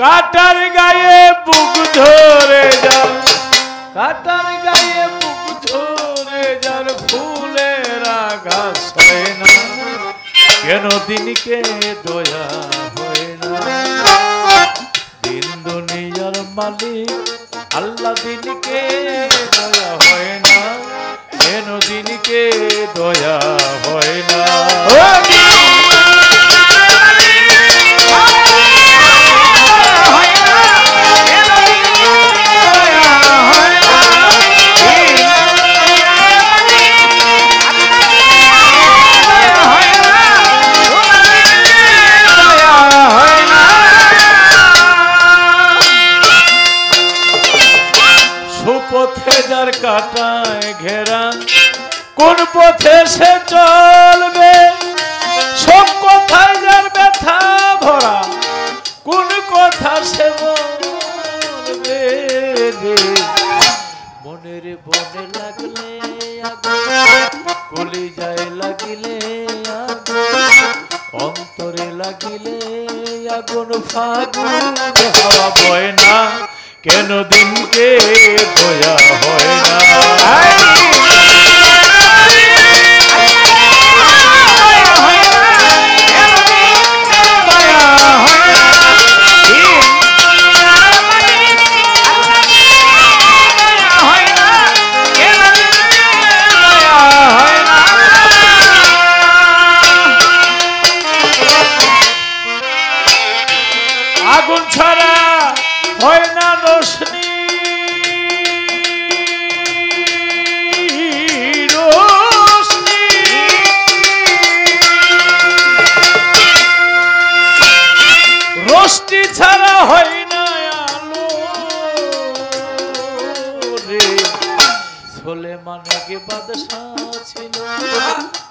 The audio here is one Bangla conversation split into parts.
কাটার গায়ে বুক ধরে যার, কাটার গায়ে বুক ধরে যার ফুলের আঘাত হয় না, কেন দিনকে দয়া হয় না। দিন দুনিয়ার মালিক আল্লাহ, দিনকে দয়া হয় না, কেন দিনকে দয়া হয় না। সুপথে যার কাটায় ঘেরা, কোন পথে সে চলবে, সব কথায় যার ব্যথা ভরা, কোন কথা সে বলবে। মনের বনে লাগলে কলিজায় লাগিলে অন্তরে লাগিলে আগুন, ফাগুন হাওয়া বয় না, কেন দিনকে দয়া হয় না। আগুন ছাড়া হয় না রোশনি, রোশনি রোশনি ছাড়া হয় না আলো রে। সুলেমানকে বাদশাহ ছিল,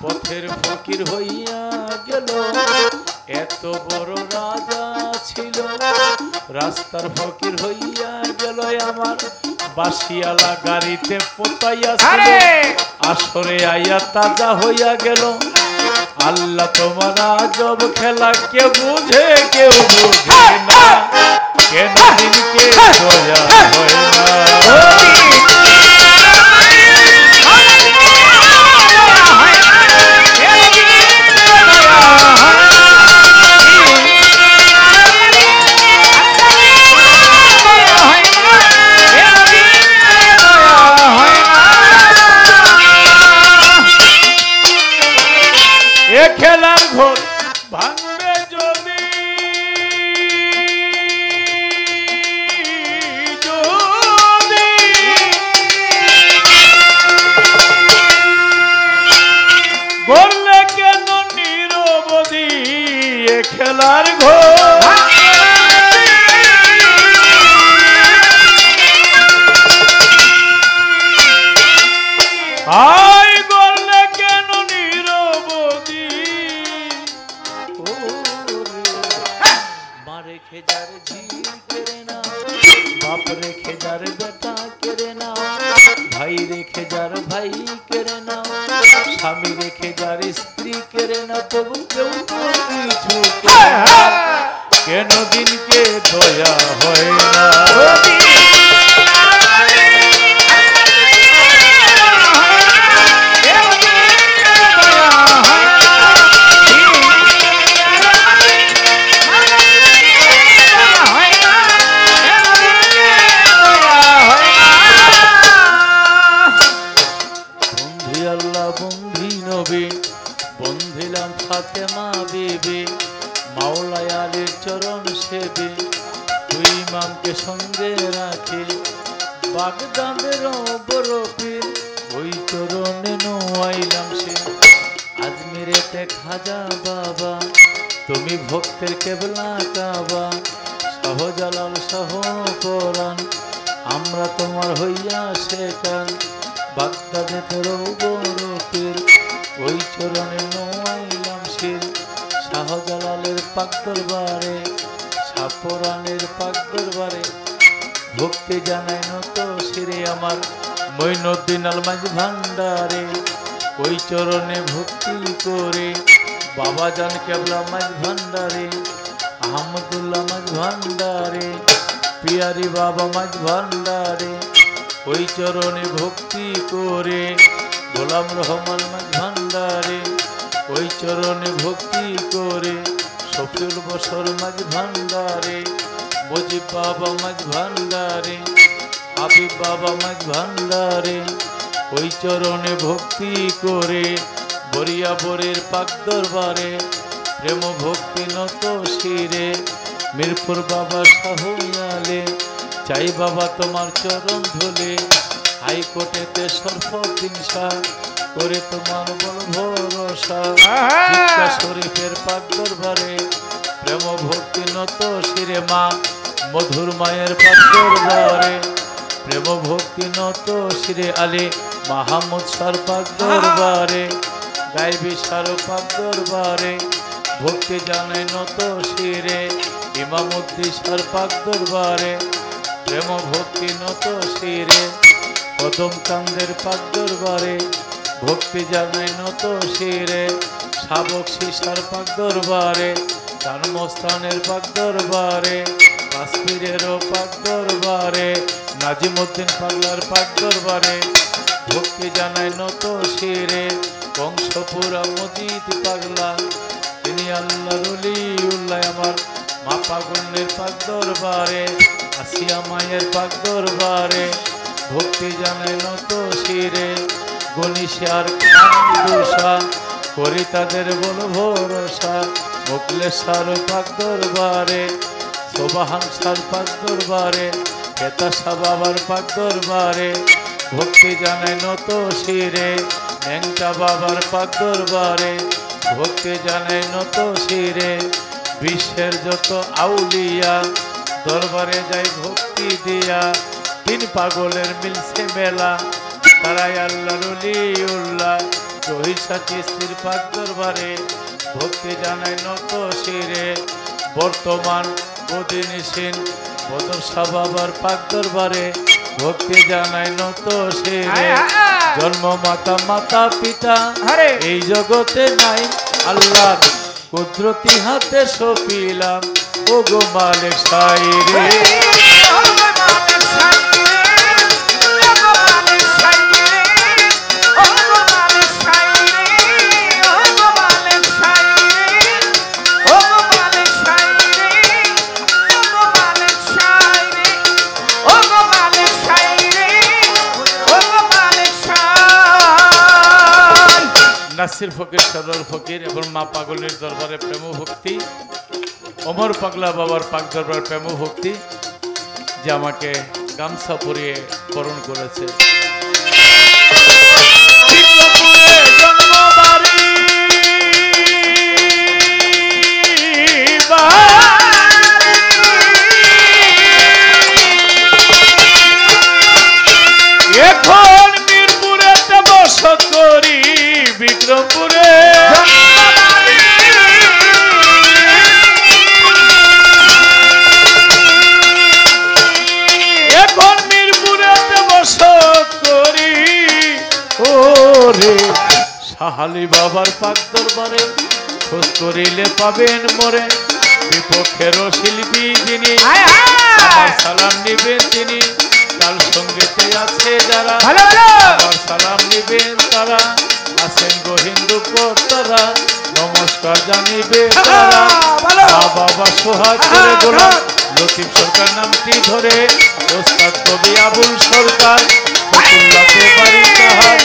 পথের ফকির হইয়া গেল, এত বড় রাজা ছিল, রাস্তার ফকির হইয়া গেল। আমার বাসিয়ালা গাড়িতে পোতাইয়া ছিল, আসরে আইয়া তাজা হইয়া গেল। আল্লাহ তোমার আজব খেলা, কেউ বুঝে কেউ বুঝে না, কেন দিনকে দয়া হয় না। খেলার ঘর ভাঙবে যদি, বললে কেন নিরবধি এ খেলার ঘর। আয় বললে কেন নিরবধি, মা রেখে যার ঝি কেড়ে না, বাপ রেখে যার বেটা কেড়ে না, ভাই রেখে যার ভাই কেড়ে না, স্বামী রেখে যার স্ত্রী কেড়ে না, তবু কেউ কিছু কেন দিনকে দয়া হয় না। বন্ধিলাম ফাতেমা বিবি, মাওলাই আলীর চরণ সেবী, দুই ইমামকে সঙ্গে রাখি, বাগদাদের বরফির ওই চরণে নোয়াইলাম সে। আজমিরেতে খাজা বাবা, তুমি ভক্তের কেবলা কাবা, শাহজালাল শাহ কোরআন, আমরা তোমার হইয়া শেখান। বাগদাদেতে বরফির ওই চরণে নোয়াইলাম শির, শাহজালালের পাক দরবারে, শাহপুরানের পাক দরবারে, ভক্তি জানাই নত শিরে আমার মঈনুদ্দিন আল মাঝি ভান্ডারে। ওই চরণে ভক্তি করে বাবা জান কেবলা মাঝ ভান্ডারে, আহমদুল্লাহ মাঝ ভান্ডারে, পিয়ারি বাবা মাঝ ভান্ডারে, ওই চরণে ভক্তি করে। গোলাম রহমান মাঝ ভান্ডারে, ওই চরণে ভক্তি করে। শফিউল বসর মাঝ ভান্ডারে, মুজিব বাবা মাঝ ভান্ডারে, হাবিব বাবা মাঝ ভান্ডারে, ওই চরণে ভক্তি করে। বরিয়া বরের পাক দরবারে, প্রেম ভক্তি নত শিরে। মিরপুর বাবা শাহয়ালে, চাই বাবা তোমার চরণ ধুলে। হাইকোর্টেতে সর্বদিন শাহ করে তোমার বল ভরসা। জিক্কা শরীফের পাক দরবারে, প্রেম ভক্তি নত শিরে। মা মধুর মায়ের পাক দরবারে, প্রেম ভক্তি নত শিরে। আলী মাহমুদ সার পাক দরবারে, গাইবি সার পাক দরবারে, ভক্তি জানাই নত শিরে। ইমামুদ্দি সার পাক দরবারে, প্রেম ভক্তি নত শিরে। কদম কান্দের পাক দরবারে, ভক্তি জানাই নত শিরে। শাবক শিশার পাক দরবারে, জন্মস্থানের পাক দরবারে, কাশ্মীরেরও পাক দরবারে, নাজিমুদ্দিন পাগলার পাক দরবারে, ভক্তি জানাই নত শিরে। বংশপুরা মজিদ পাগলা, তিনি আল্লাহ রলিউল্লাহ। আমার মা পাগলের পাক দরবারে, আসিয়া মায়ের পাক দরবারে, ভক্তি জানাই নত শিরে। গণিশার কান্দুষা করি তাদের বল ভরসা। মুকলেশার পাক দরবারে, সোবাহান সার পাক দরবারে, হেতাশা বাবার পাক দরবারে, ভক্তি জানাই নত শিরে। ন্যাংটা বাবার পাক দরবারে, ভক্তি জানাই নত শিরে। বিশ্বের যত আউলিয়া দরবারে যাই ভক্তি দিয়া। তিন পাগলের মিলছে মেলা, তারাই আল্লাহ রলিউল্লাহ। রহিসা চিস্তির পাক দরবারে, ভক্তি জানাই নত শিরে। বর্তমান বদিনিসীন বদর শাহ বাবার পাক দরবারে, ভক্তি জানাই নত শিরে। জন্ম মাতা মাতা পিতা এই জগতে নাই, আল্লাহ কুদরতি হাতে সপিলাম। ও গো মালিক সাইরে, নাসির ফকির সরর ফকির এবং মা পাগলের দরবারে প্রেম ভক্তি। অমর পাগলা বাবার পাক দরবার প্রেম ভক্তি, যে আমাকে গামছা পরিয়ে বরণ করেছে। এখন মিরপুরেতে বসত করি, বিক্রমপুরে এখন মিরপুরেতে বসত করি। ওরে সাহালি বাবার পাক দরবারে, খোঁজ করিলে পাবেন মোরে। বিপক্ষের শিল্পী যিনি, আমার সালাম নিবেন তিনি। কাল সঙ্গীতে আছে যারা, আমার সালাম নিবেন তারা। আছেন গো হিন্দু কর্তারা, নমস্কার জানিবে তারা। বাবা সোহাগ করে গোলাম লতিফ সরকার নামটি ধরে। ওস্তাদ কবি আবুল সরকার, ফতুল্লাতে বাড়ি তাহার।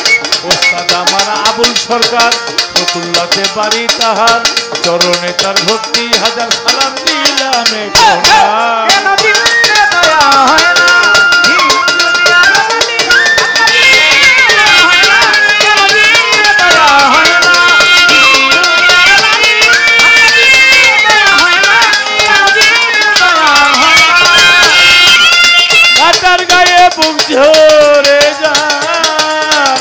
ওস্তাদ আমার আবুল সরকার, ফতুল্লাতে বাড়ি তাহার। চরণে তার ভক্তি হাজার সালাম দিলাম। ঝরে যায়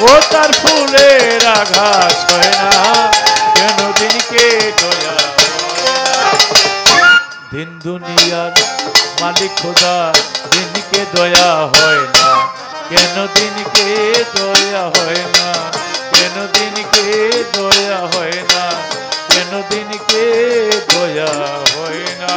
ও তার ফুলের আঘাত হয় না, কেন দিনকে দয়া দিন দুনিয়ার মালিক খোদা, দিনকে দয়া হয় না, কেন দিনকে দয়া হয় না, কেন দিনকে দয়া হয় না, কেন দিনকে দয়া হয়। হয় না।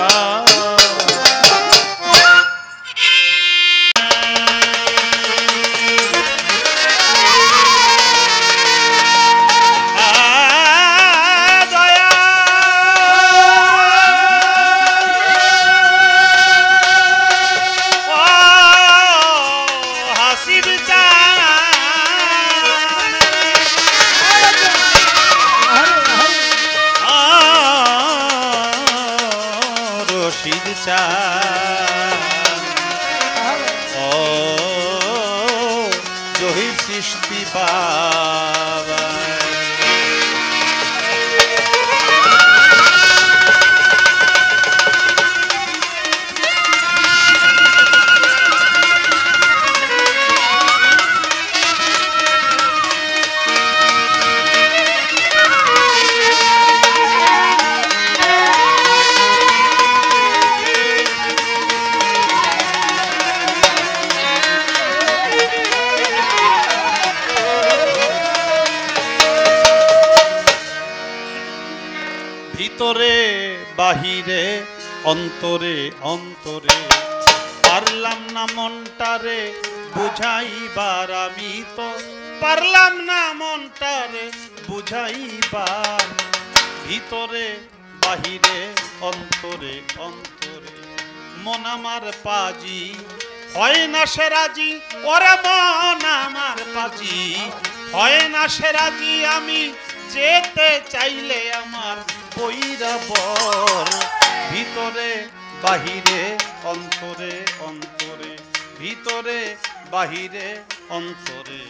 সৃষ্টি বাবা ভিতরে বাহিরে অন্তরে অন্তরে পারলাম না মনটারে বুঝাইবার, আমি তো পারলাম না মনটারে বুঝাইবার। ভিতরে বাহিরে অন্তরে অন্তরে মন আমার পাজি হয় না সে রাজি, ওরে মন আমার পাজি হয় না সে রাজি। আমি যেতে চাইলে আমার বৈরাবর। ভিতরে বাহিরে অন্তরে অন্তরে ভিতরে বাহিরে অন্তরে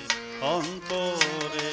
অন্তরে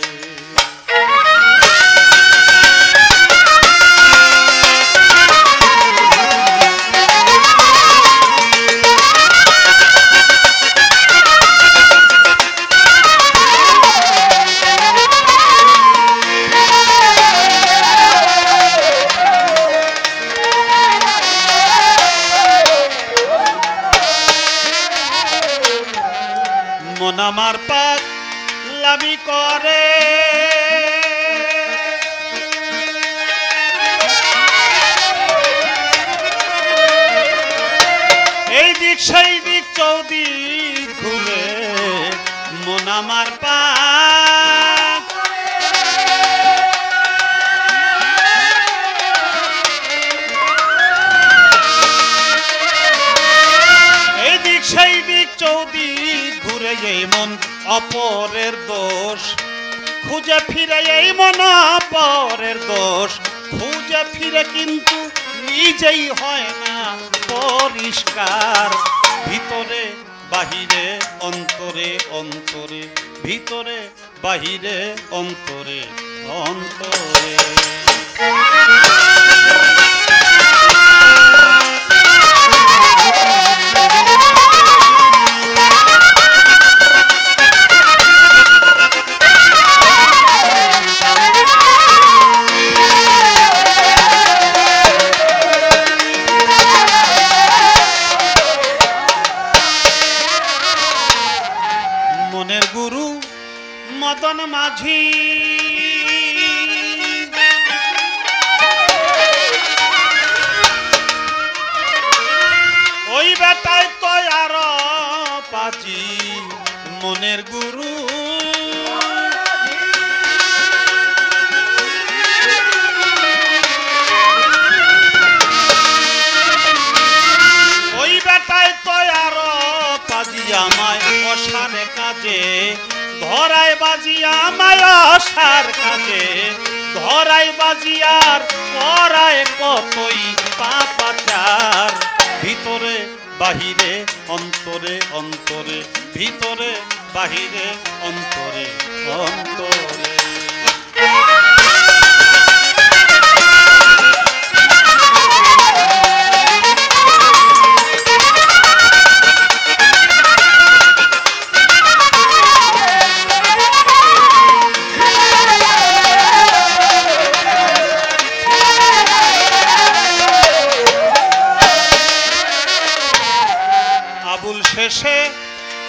মন আমার পাগলামি করে, এই দিক সেই দিক চৌদিক ঘুরে। মন আমার এই দিক সেই দিক চৌদিক ঘুরে। এই মন অপরের দোষ খুঁজে ফিরে, এই মন অপরের দোষ খুঁজে ফিরে, কিন্তু নিজেই হয় না পরিষ্কার। ভিতরে বাহিরে অন্তরে অন্তরে ভিতরে বাহিরে অন্তরে অন্তরে মনের গুরু মদন মাঝি ওই বেটায় তো আর পাজি। মনের গুরু ওই বেটায় তো আর পাজি। আমায় অসারে কাজে ধরায় বাজিয়া, আমায় অসার কাজে ধরায় বাজিয়ার পরায় কতই পাপাচার। ভিতরে বাহিরে অন্তরে অন্তরে ভিতরে বাহিরে অন্তরে অন্তরে শেষে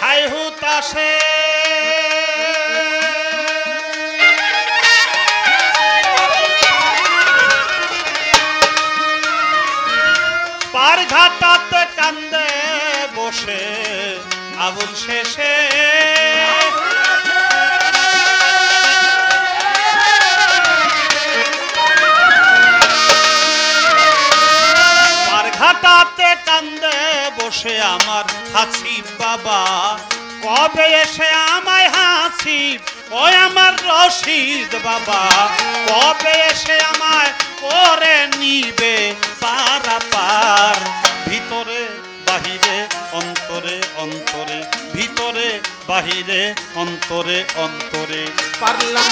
হাই হুতাশে আবুল শেষে ঘাটাতে কান্দে বসে আমার হাসিব বাবা, কবে এসে আমায় হাসিব ওই আমার রশিদ বাবা, কবে এসে আমায় করে নিবে পারাপার। ভিতরে বাহিরে অন্তরে অন্তরে, ভিতরে বাহিরে অন্তরে অন্তরে পারলাম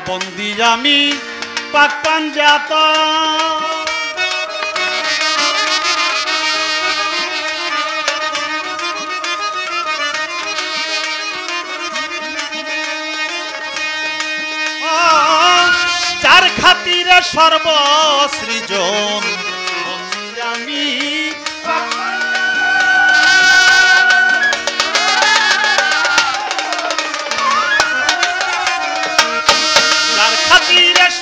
বন্দি আমি পাক পাঞ্জাত, যার খাতিরে সর্বসৃজন বন্দি আমি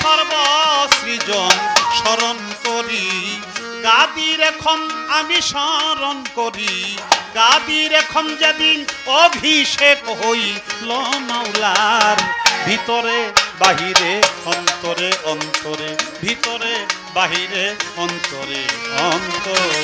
সর্বসৃজন স্মরণ করি, গাদির এখন আমি স্মরণ করি, গাদির এখন যেদিন অভিষেক হইল মাওলার। ভিতরে বাহিরে অন্তরে অন্তরে, ভিতরে বাহিরে অন্তরে অন্তরে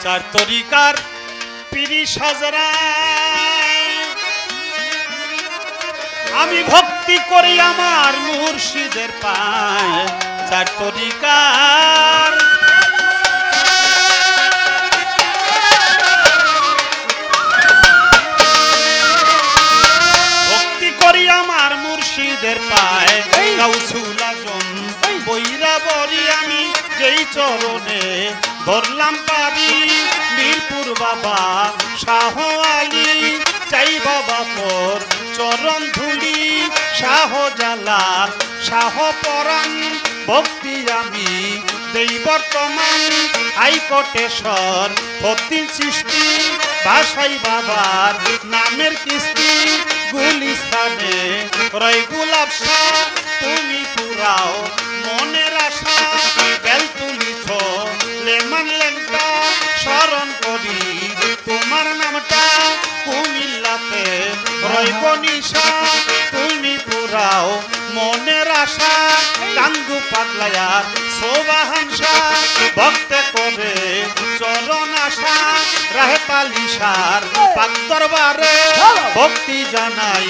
চার তরিকার পিরি সাজরা আমি ভক্তি করি আমার মুর্শিদের পায়। চার তরিকার ভক্তি করি আমার মুর্শিদের পায়। গাউসুল আজম বৈরা বরি আমি যেই চরণে ধরলাম পারি, মিরপুর বাবা শাহ আলী চাই বাবা পর চরণ ধুলি, শাহ জালাল শাহ পরাণ ভক্তি আমি দেই বর্তমান। হাইকোটেশ্বর ফতিন সৃষ্টি ভাষাই বাবার নামের কিস্তি, গুলিস্তানে রয় গুলাব শাহ তুমি পুরাও মনের আশা। বেল তুলিছ লেমন লেংটা স্মরণ করি তোমার নামটা, কুমিল্লাতে রইব নিশা তুমি পুরাও মনের আশা। কান্দু পাগলায়ার সোবাহানসা ভক্তে করে চরণ আশা, রাহে পালিশার পাক দরবারে ভক্তি জানাই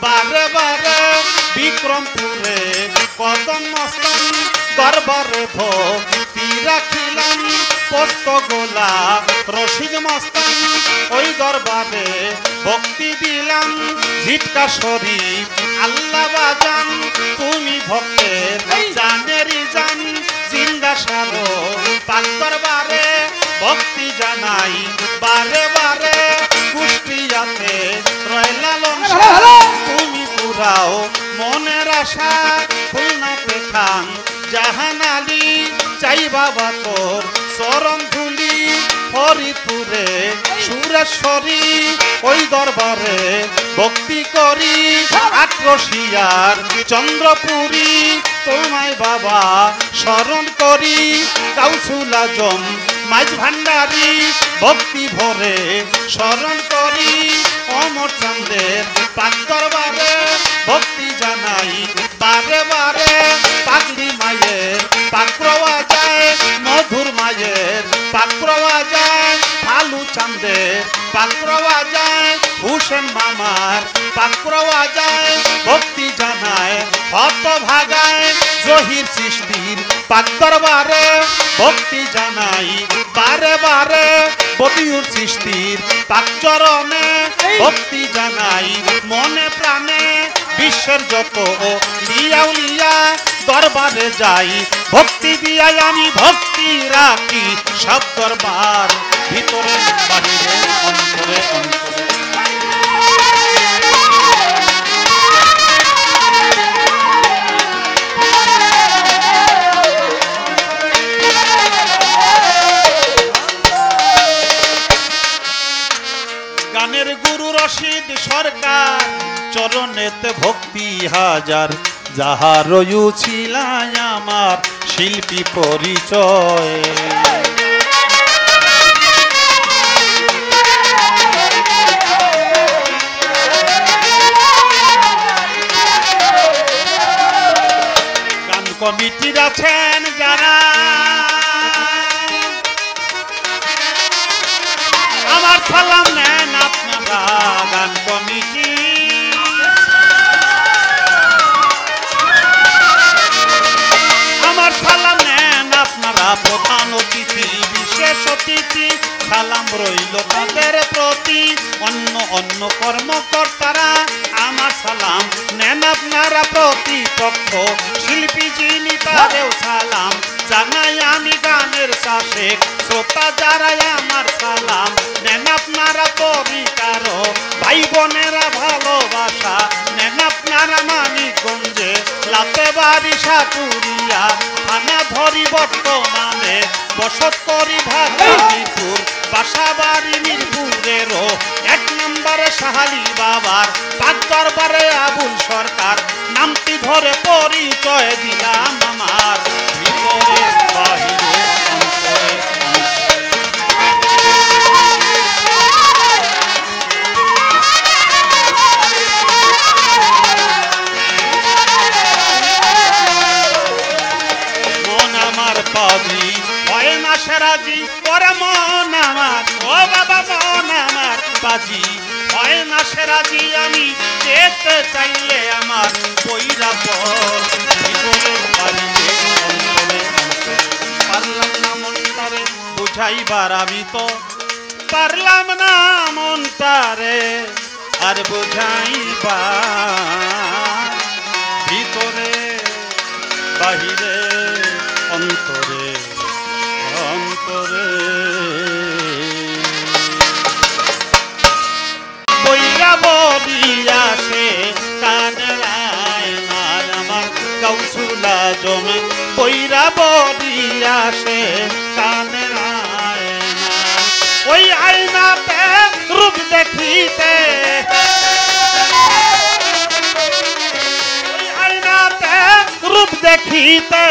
বারে বারে। বিক্রমপুরে কদম মস্তান দরবারে ভক্তি রাখিলাম, পোস্ত গোলা রশিদ মস্তান ওই দরবারে ভক্তি দিলাম। ঝিটকা শরীফ আল্লাহ বাজান তুমি ভক্তের জানেরি জান, জিন্দা সারো পাক দরবারে ভক্তি জানাই বারে বারে। কুষ্টিয়াতে রয়লালন তুমি পুরাও মনের আশা, খুলনাতে খান জাহান আলী চাই বাবা তোর চরণ ধুলি। ফরিদপুরে সুরেশ্বরী ওই দরবারে ভক্তি করি, আক্রোশিয়ার চন্দ্রপুরী তোমায় বাবা স্মরণ করি। গাউসুল আজম মাঝ ভান্ডারী ভক্তি ভরে স্মরণ করি, অমর চাঁদের পাক দরবারে ভক্তি জানাই বারে বারে। পাগলি মায়ের পাকড়া যায়, মধুর মায়ের পাকড়া যায়, ফালু চাঁদের পাকড়া যায়, হুসেন মামার পাকড়া যায়। ভক্তি জানায় হত ভাগায়, জহির সৃষ্টির পাক দরবারে ভক্তি জানাই বারে বারে। বদিউর সৃষ্টির পাক চরণে ভক্তি জানাই মনে প্রাণে, বিশ্বের যত লিয়াও লিয়া দরবারে যাই ভক্তি দিয়াই আমি ভক্তি রাখি সব দরবার ভিতরে বাহিরে অন্তরে অন্তরে গানের গুরু রশিদ সরকার চরণেতে ভক্তি হাজার যাহার ছিলাই আমার শিল্পী পরিচয় গান কমিটির আছেন যারা আমার সালাম নেন আপনারা গান কমিটি আমার সালাম নেন আপনারা প্রধান অতিথি বিশেষ অতিথি সালাম রইল তাদের প্রতি অন্য অন্য কর্মকর্তারা আমার সালাম নেন আপনারা প্রতিপক্ষ শিল্পী যিনি তাদেরও সালাম জানাই আমি গানের শাসক শ্রোতা যারাই আমার সালাম নেন আপনারা পরিচারক ভাই বোনেরা ভালোবাসা নেন আপনারা মানিকগঞ্জে লাতে বাড়ি সাটুরিয়া থানা ধরি বর্তমানে বসত করি ঢাকা মিরপুর বাসা বাড়ি মিরপুরেরও 1 নম্বরে সাহালি বাবার পাক দরবারে আবুল সরকার নামটি ধরে পরিচয় দিলাম আমার ভিতরে বাহিরে অন্তরে মন আমার পাবি হয় না সেরাজি পরে মন আমার ও বাবা মন আমার বাজি হয় না সেরাজি আমি যেতে চাইলে আমার বইরা পর ভিতরে বাড়িতে অন্তরে পারলাম না মনটারে বুঝাইবার আমি তো পারলাম না মনটারে আর বুঝাইবার ভিতরে বাহিরে অন্তরে অন্তরে বইরা বলিয়া সে কানলায় মার আমার গাউসুল আজম বইরা বলিয়া সে কানলায় ওই আয়নাতে রূপ দেখিতে রূপ দেখিতে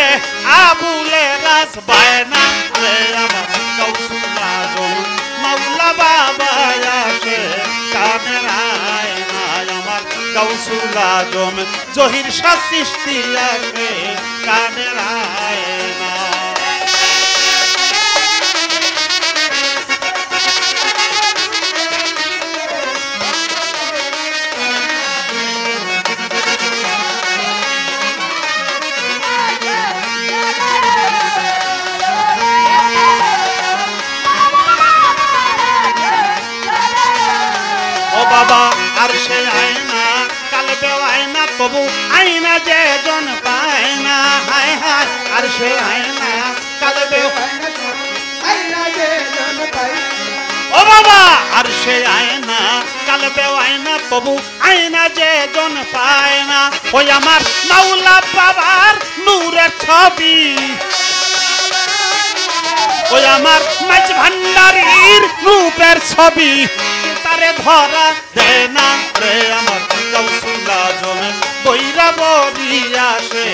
আবুলে রাস বায়না রে আমার গাউসুল আজম মাওলা বাবা আসে কামরায় আমার গাউসুল আজম জহির শাহ চিশতি আসে কামরায় বাবা আর সে আয়না কালবে আয়না তবু আয়না যে জন পায় না হায় হায় আর সে আয়না কালবে আয়না যে জন পায় ও বাবা আর সে আয়না কালবে আয়না তবু আয়না যে জন পায় না ওই আমার মাওলা বাবার নূরের ছবি ওই আমার মাঝ ভান্ডারীর রূপের ছবি তারে ধরা দেয় না রে আমার গাউসুল আজম বইরা বলিয়া সে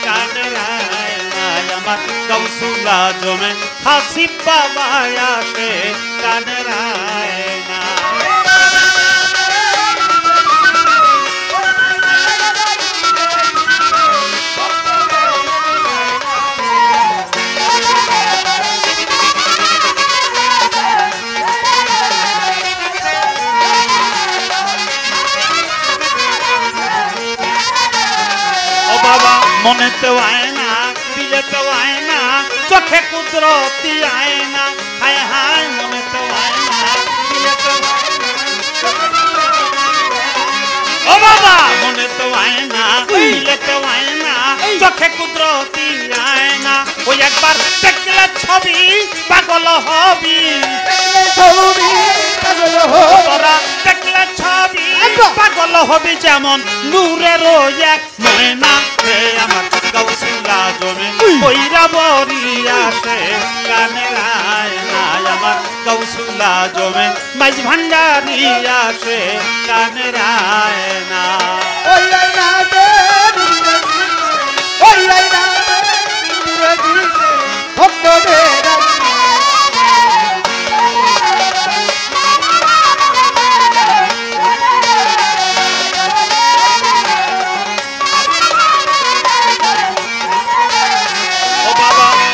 কানরায় আমার গাউসুল আজম হাসিব বাবা আসে কানরায় না মনেতেও আয়না দিলেতেও আয়না চোখে কুদরতি আয়না হায় হায় মনেতেও আয়না দিলেতেও ও বাবা মনে মনে তো আয় না, দিলে তো আয় না, চোখে কুদরতি আয় না। ওই একবার দেখলে ছবি পাগল হবি, তোরা দেখলে ছবি পাগল হবি যেমন নূরের এক ময়না রে আমার গাউসুল আজমে কইরা বরিয়া সে গানের আয়না আমার গাউসুল আজমে মাঝ ভান্ডারি আসে গানের আয়না। ওই আয়না দে ওই আয়না ভক্তদের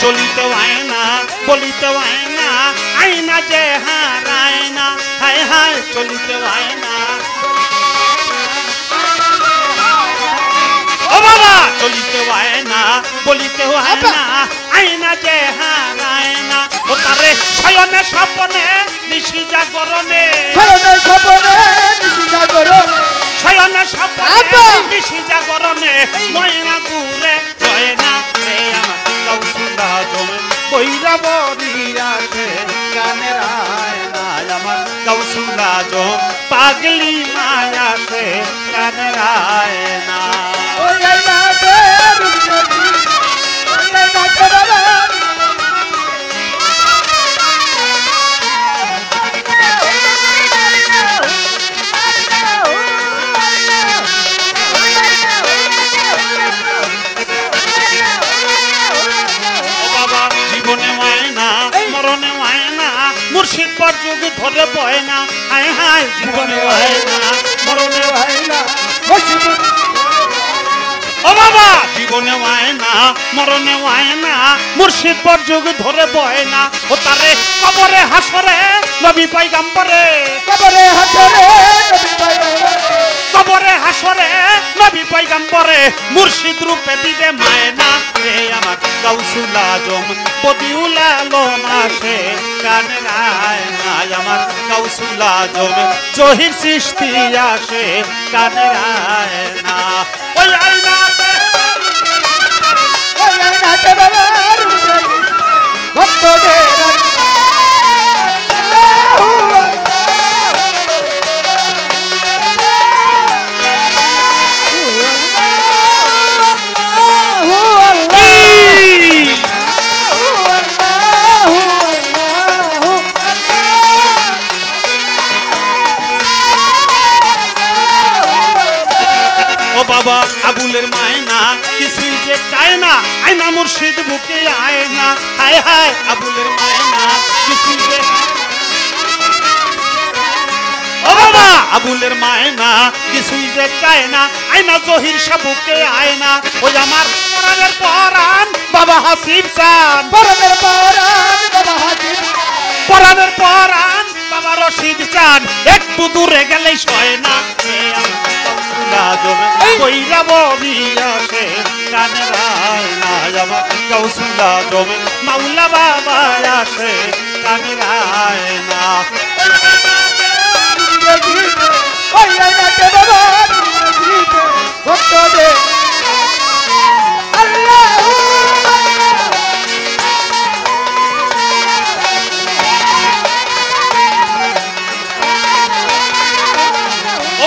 চলিতে আয়না বলিতে আয়না আয়না যে হারায় না হায় হায় চলিতে আয়না ও বাবা চলিতে আয়না বলিতে আয়না আয়না যে হারায় না ও তারে শয়নে স্বপনে নিশি জাগরণে শয়নে স্বপনে নিশি জাগরণে শয়নে স্বপনে নিশি জাগরণে ময়না ঘুরে ময়না রে আমার গাউসুল আজমে কইরা বরিয়া সে গানের আয়না আমার গাউসুল আজম পাগলি মায়া সে গানের আয়না। ওই আয়না দে ওই আয়না দে মুর্শিদ পর যুগ ধরে বয় না হায় হায় জীবনে হয় না মরণে হয় না ও বাবা জীবনে হয় না মরণে হয় না মুর্শিদ পর যুগ ধরে বয় না ও তারে কবরে হাসরে নবী পয়গম্বরে কবরে হাসরে নবী পয়গম্বরে কবরে হাসরে নবী পয়গম্বরে মুর্শিদ রূপে দিবে মায়না রে আমার গাউসুল আজম বদিউল আলম আসে গানের আয়না আমার গাউসুল আজম জহির সৃষ্টি আসে গানের আয়না। ওই আয়না ওই আয়না দে বাবার ভক্তদের বাবা আবুলের মায়না কিছুই যে চায় না আয়না মুর্শিদ বুকে আয়না হায় হায় আবুলের মায়না কিছুই যে ও বাবা আবুলের মায়না কিছুই যে চায় না আয়না জহির সাবুকে আয়না ওই আমার পরানের পরান বাবা হাসিব চান পরানের পরান বাবা হাসিব পরানের পরান বাবা রশিদ চান একটু দূরে গেলেই সয় না কইরা বরিয়া সে গানের আয়না আমার গাউসুল আজম মাওলা বাবা আসে গানের আয়না। ওই আয়না দে বাবার ভক্তদের আল্লাহু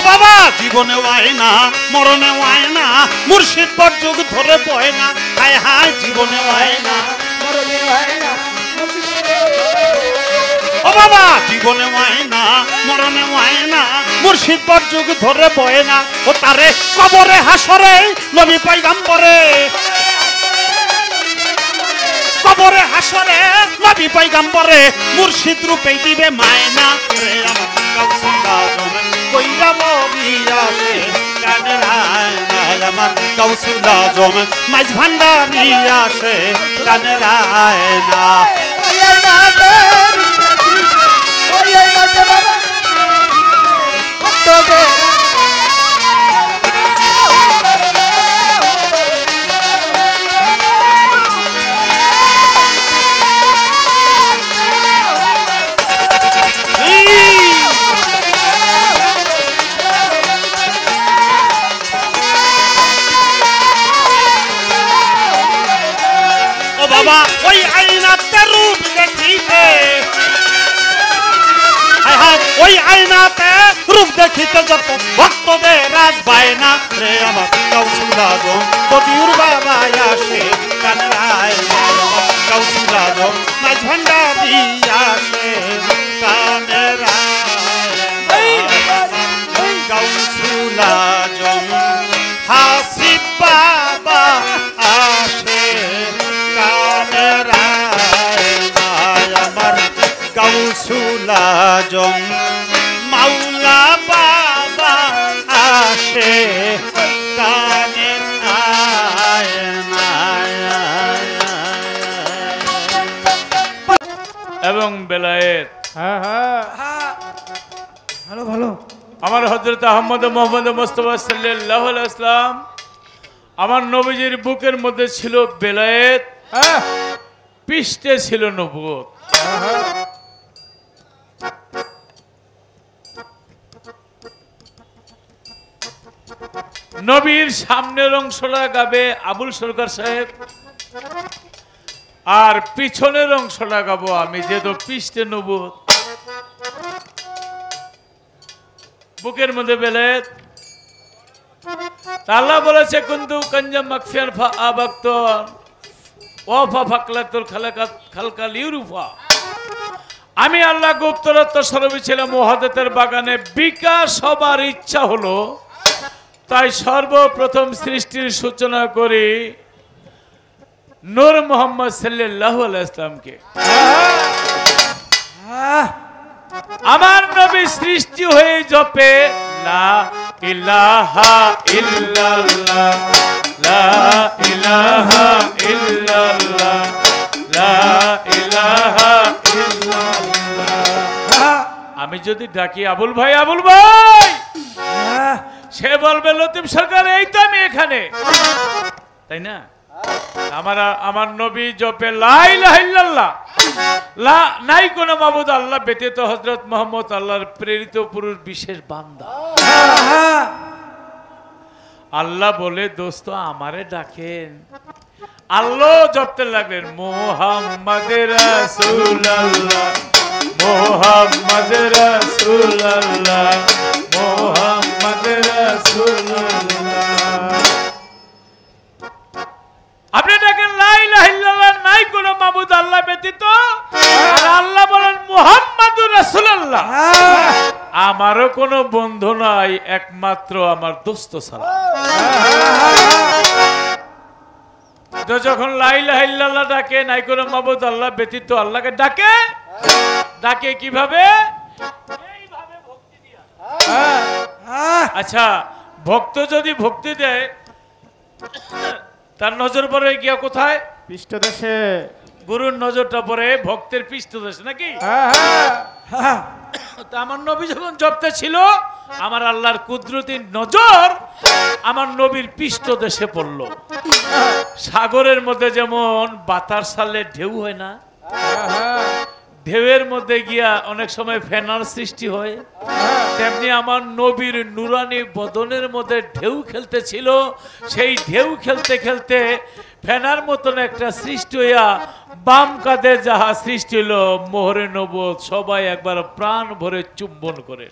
বাবা জীবনে হয় না মরণে হয় না মুর্শিদ পর যুগ ধরে বয় না হায় হায় জীবনে হয় না মরণে হয় না ও বাবা জীবনে হয় না মরণে হয় না মুর্শিদ পর যুগ ধরে বয় না ও তারে কবরে হাসরে নবী পয়গম্বরে কবরে হাসরে নবী পয়গম্বরে মুর্শিদ রূপে দিবে মায়না রে আমার গাউসুল আজম কইরা বরিয়া সে গানের আয়না আমার গাউসুল আজম মাঝ ভান্ডারি আসে গানের আয়না। ওই আয়না দে ওই আয়না দে বাবার ভক্তদের আয়নাতে রূপ দেখিতে ওই আয়নাতে রূপ দেখিতে যত ভক্তদের রাজ বায়না রে আমার কাউসুল আজম বদিউর বাবা আসে কানায় কাউসুল আজম মাঝ ভান্ডারি আসে কানায় কাউসুল আজম হাসিব বাবা আসে কানায় আমার কাউসুল আজম মাওলা বাবা আসে কানে এবং বেলায়েত হ্যাঁ হ্যাঁ ভালো ভালো আমার হযরত আহমদ মোহাম্মদ মুস্তাফা সাল্লাল্লাহু আলাইহি ওয়াসাল্লাম আমার নবীজির বুকের মধ্যে ছিল বেলায়েত, পৃষ্ঠে ছিল নবুয়ত। নবীর সামনের অংশটা গাবে আবুল সরকার সাহেব, আর পিছনের অংশটা গাবো আমি, যেহেতু পৃষ্ঠে নবুয়ত, বুকের মধ্যে বেলায়েত। আল্লাহ বলেছে কুনতু কানজাম মাকফিয়ান ফা আবাক্তান ওয়াফা ফাকলাতুল খালকাল ইউরুফা। আমি আল্লাহ গুপ্তরত্ব স্বরূপী ছিলাম মুহাদ্দাতের বাগানে, বিকাশ হবার ইচ্ছা হলো, তাই সর্বপ্রথম সৃষ্টির সূচনা করি নূর মুহাম্মদ সাল্লাল্লাহু আলাইহি ওয়াসাল্লামকে। আমার নবী সৃষ্টি হয়ে জপে লা ইলাহা ইল্লাল্লাহ, লা ইলাহা ইল্লাল্লাহ, লা ইলাহা ইল্লাল্লাহ। আমি যদি ডাকি আবুল ভাই, আবুল ভাই, সে বলবে লতিফ সরকার এই তো আমি এখানে, তাই না? আমার নবী জপে লা ইলাহা ইল্লাল্লাহ, নাই কোন মাবুদ আল্লাহ ব্যতীত, হযরত মুহাম্মদ আল্লাহর প্রেরিত পুরুষ বিশেষ বান্দা। আল্লাহ বলে দোস্ত আমারে ডাকেন। আল্লাহ জপতে লাগলেন মুহাম্মদ রাসূলুল্লাহ, মুহাম্মদ রাসূলুল্লাহ, মুহাম্মদ রাসূলুল্লাহ। আপনি দেখেন লা ইলাহা ইল্লাল্লাহ, নাই কোন মাবুদ আল্লাহ ব্যতীত, আর আল্লাহ বলেন মুহাম্মাদুর রাসূলুল্লাহ, আমারও কোনো বন্ধু নাই একমাত্র আমার দোস্ত ছাড়া। তো যখন লা ইলাহা ইল্লাল্লাহ ডাকে, নাই কোন মাবুদ আল্লাহ ব্যতীত, আল্লাহকে ডাকে, ডাকে কিভাবে? এইভাবে ভক্তি দিয়া। আচ্ছা, ভক্ত যদি ভক্তি দেয় তার নজর পড়ে গিয়া কোথায়? পৃষ্ঠদেশে। গুরুর নজরটা পড়ে ভক্তের পৃষ্ঠদেশে, নাকি? তা আমার নবী যখন জপতে ছিল, আমার আল্লাহর কুদরতি নজর আমার নবীর পৃষ্ঠদেশে পড়ল। সাগরের মধ্যে যেমন বাতাস ছাড়লে ঢেউ হয় না, ঢেউয়ের মধ্যে গিয়া অনেক সময় ফেনার সৃষ্টি হয়, তেমনি আমার নবীর নুরানি বদনের মধ্যে ঢেউ খেলতেছিল। সেই ঢেউ খেলতে খেলতে ফেনার মতন একটা সৃষ্টি হইয়া বাম কাঁধে যাহা সৃষ্টি হইল মোহরে নবুয়ত, সবাই একবার প্রাণ ভরে চুম্বন করে।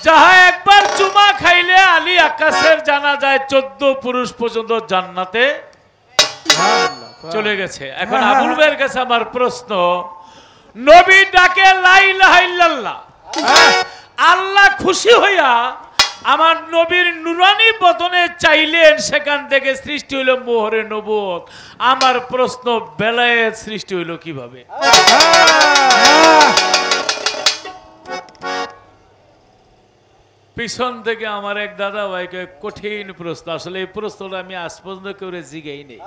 যাহা একবার চুমা খাইলে আলী আকাশের জানা যায় 14 পুরুষ পর্যন্ত জান্নাতে চলে গেছে। এখন আবুল ভাইয়ের কাছে আমার প্রশ্ন, নবী ডাকে লা ইলাহা ইল্লাল্লাহ, আল্লাহ খুশি হইয়া আমার নবীর নুরানি বদনে চাইলেন, সেখান থেকে সৃষ্টি হইল মোহরে নবুয়ত। আমার প্রশ্ন, বেলায়েত সৃষ্টি হইল কিভাবে? পিছন থেকে আমার এক দাদা ভাইকে কঠিন প্রশ্ন, আসলে এই প্রশ্নটা আমি আজ পর্যন্ত কেউ জিগাই নেই।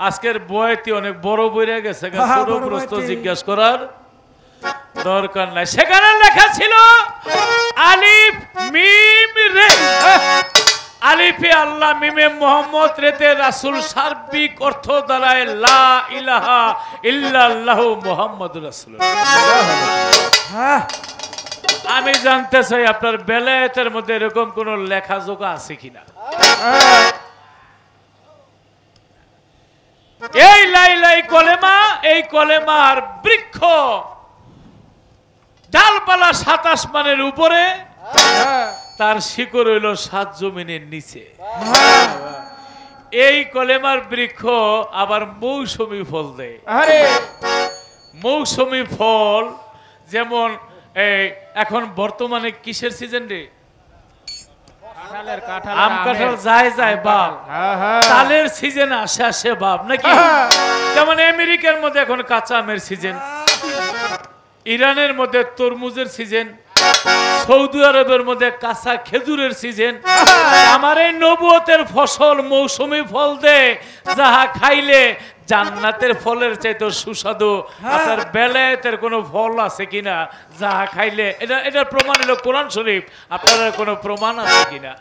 আজকের বইতে অনেক বড় বইরে গেছে, ছোট প্রশ্ন জিজ্ঞাসা করার দরকার নাই। সেখানে লেখা ছিল আলিফ মিম রে, আলিফে আল্লাহ, মিমে মোহাম্মদ, রেতে রাসূল, সার্বিক অর্থ দাঁড়ায় লা ইলাহা ইল্লাল্লাহু মুহাম্মাদুর রাসূলুল্লাহ। আমি জানতে চাই আপনার বেলায়েতের মধ্যে এরকম কোন লেখাযোগ আছে কিনা? এই কলেমার বৃক্ষ ডালপালা 7 আসমানের উপরে, তার শিকড় হইল 7 জমিনের নিচে। এই কলেমার বৃক্ষ আবার মৌসুমী ফল দেয়। মৌসুমী ফল যেমন এখন বর্তমানে কিসের সিজন রে? আম কাঁঠাল যায় যায় বাপ, তালের সিজন আসে আসে বাপ নাকি? যেমন আমেরিকার মধ্যে এখন কাঁচা আমের সিজন, ইরানের মধ্যে তরমুজের সিজন, সৌদি আরবের মধ্যে কাঁচা খেজুরের সিজন। আমার এই নবুয়তের ফসল মৌসুমী ফল দে, যাহা খাইলে জান্নাতের ফলের চাইতে সুস্বাদু। আপনার বেলায়েতের কোনো ফল আছে কিনা যাহা খাইলে? এটার প্রমাণ হলো কোরআন শরীফ। আপনার কোনো প্রমাণ আছে কিনা?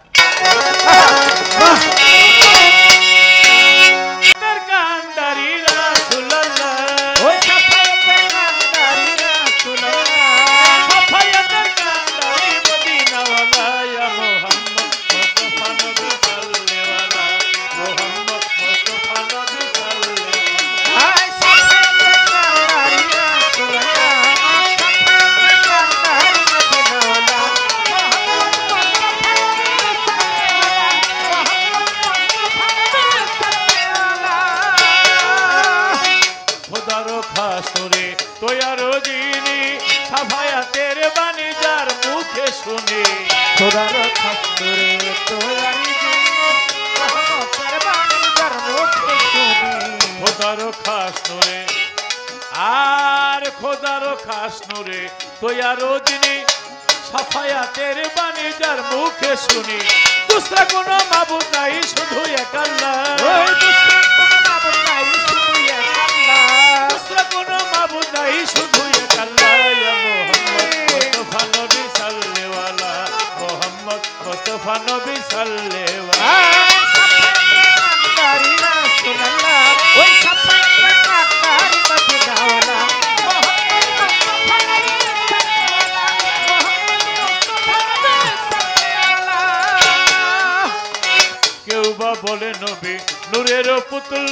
আর খোদার খাস নুরে তোয়ারো দিনে সাফায়াতের বাণী যার মুখে শুনি। দুসরা কোনো মাবুদ নাই শুধু এক আল্লাহ, দুসরা কোনো মাবুদ নাই শুধু এক আল্লাহ। মুস্তাফা নবী সাল্লেওয়ালা, মোহাম্মদ মুস্তাফা নবী সাল্লেওয়ালা। কেউ বা বলে নবী নূরের পুতুল,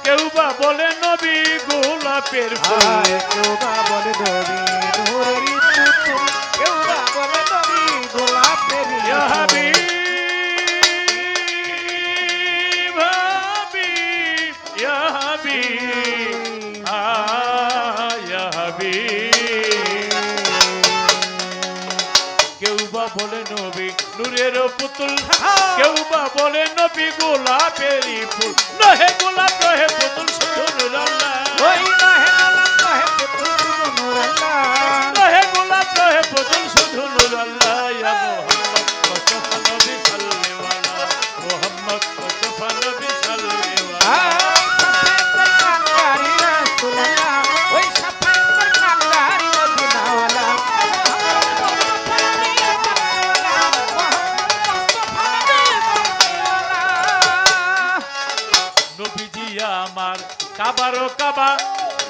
কেউ বা বলে নবী গোলাপের ফুল, কেউ বা বলে নবী নূরের পুতুল, কেউ বা বলে নবী গোলাপের ফুল। ইয়া হাবিব হাবিব ইয়া হাবিব ইয়া হাবিব। কেউ বা বলে নবী নূরের পুতুল, কেউ বা বলে নবী গোলাপের ফুল। নহে গোলাপ নহে পুতুল শুধু নূর আল্লাহ, নহে গোলাপ নহে পুতুল শুধু নূর আল্লাহ। ইয়া মুহাম্মদ মুস্তাফা নবী সাল্লেওয়ালা, মুহাম্মদ মুস্তাফা নবী সাল্লেওয়ালা। নবীজি আমার কাবারো কাবা,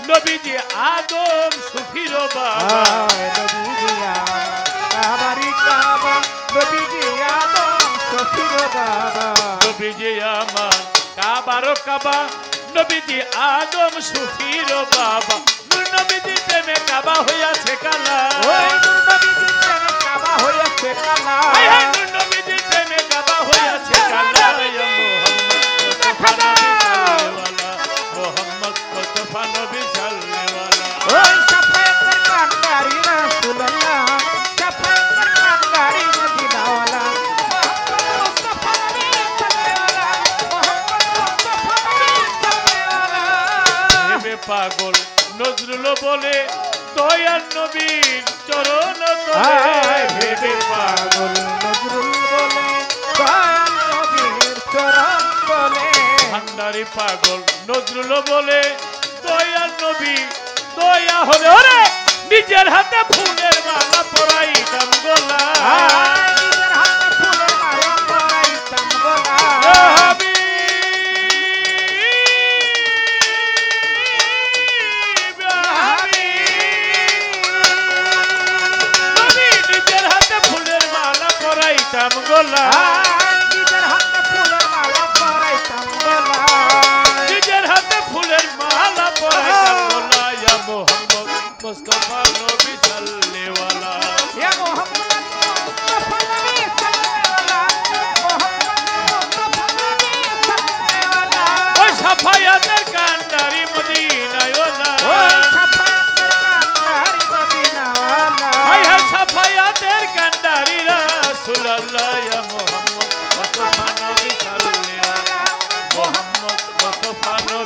নবীজি আদম সুফির বাবা, নবীজি কাবারি কাবা, নবীজি আদম সুফির বাবা। নবীজি আমার কাবারো কাবা, নবীজি আদম সুফির বাবা। নবীজি প্রেমে কাবা হইয়াছে কালা, নবীজি প্রেমে কাবা হইয়াছে কালা, নবীজি প্রেমে কাবা হইয়াছে কালা। মোহাম্মদ মুস্তাফা নবী সাল্লেওয়ালা। ওই সাফায়াতের কান্ডারি রাসূলুল্লাহ, সাফায়াতের কান্ডারি মদিনাওয়ালা, মুহাম্মদ মুস্তাফা নবী সাল্লেওয়ালা, মুহাম্মদ মুস্তাফা নবী সাল্লেওয়ালা। ভেবে পাগল নজরুল বলে দয়ার নবীর চরণ তলে। ভেবে পাগল নজরুল বলে দয়াল নবীর চরণ তলে। ভান্ডারি পাগল নজরুল বলে দয়ার নবী দয়া হলে ওরে নিজের হাতে ফুলের মালা পরাইতাম গলা। নিজের হাতে ফুলের মালা পরাইতাম গলা। নিজের হাতে ফুলের মালা পরাইতাম গলা, নিজের হাতে ফুলের মালা পরাইতাম গলা, নিজের হাতে ফুলের মালা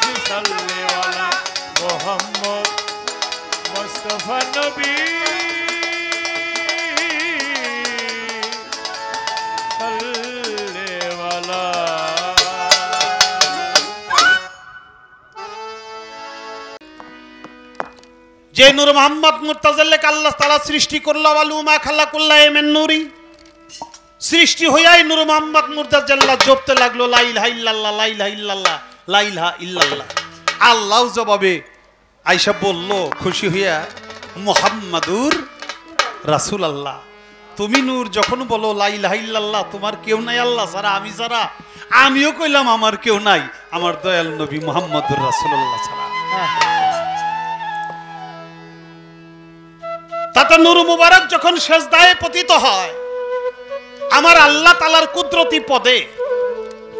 নবী সাল্লেওয়ালা মোহাম্মদ মুস্তাফা নবী সাল্লেওয়ালা। যে নূর মোহাম্মদ মুর্তাজাল্লাকে আল্লাহ তাআলা সৃষ্টি করলো, আলুমা খালাকুল্লাহ মিন নূরি, সৃষ্টি হইয়াই নূর মোহাম্মদ মুর্তাজাল্লাহ জপতে লাগলো লা ইলাহা ইল্লাল্লাহ, লা ইলাহা ইল্লাল্লাহ, লা ইলাহা ইল্লাল্লাহ। আল্লাহ জবাবে আয়েশা বলল খুশি হইয়া, মুহাম্মাদুর রাসূলুল্লাহ, তুমি নূর যখন বলো লা ইলাহা ইল্লাল্লাহ, তোমার কেউ নাই আল্লাহ ছাড়া, আমি ছাড়া, আমিও কইলাম আমার কেউ নাই আমার দয়াল নবী মুহাম্মাদুর রাসূলুল্লাহ ছাড়া। তাতে নূর মুবারক যখন সেজদায় পতিত হয় আমার আল্লাহ তাআলার কুদরতি পদে,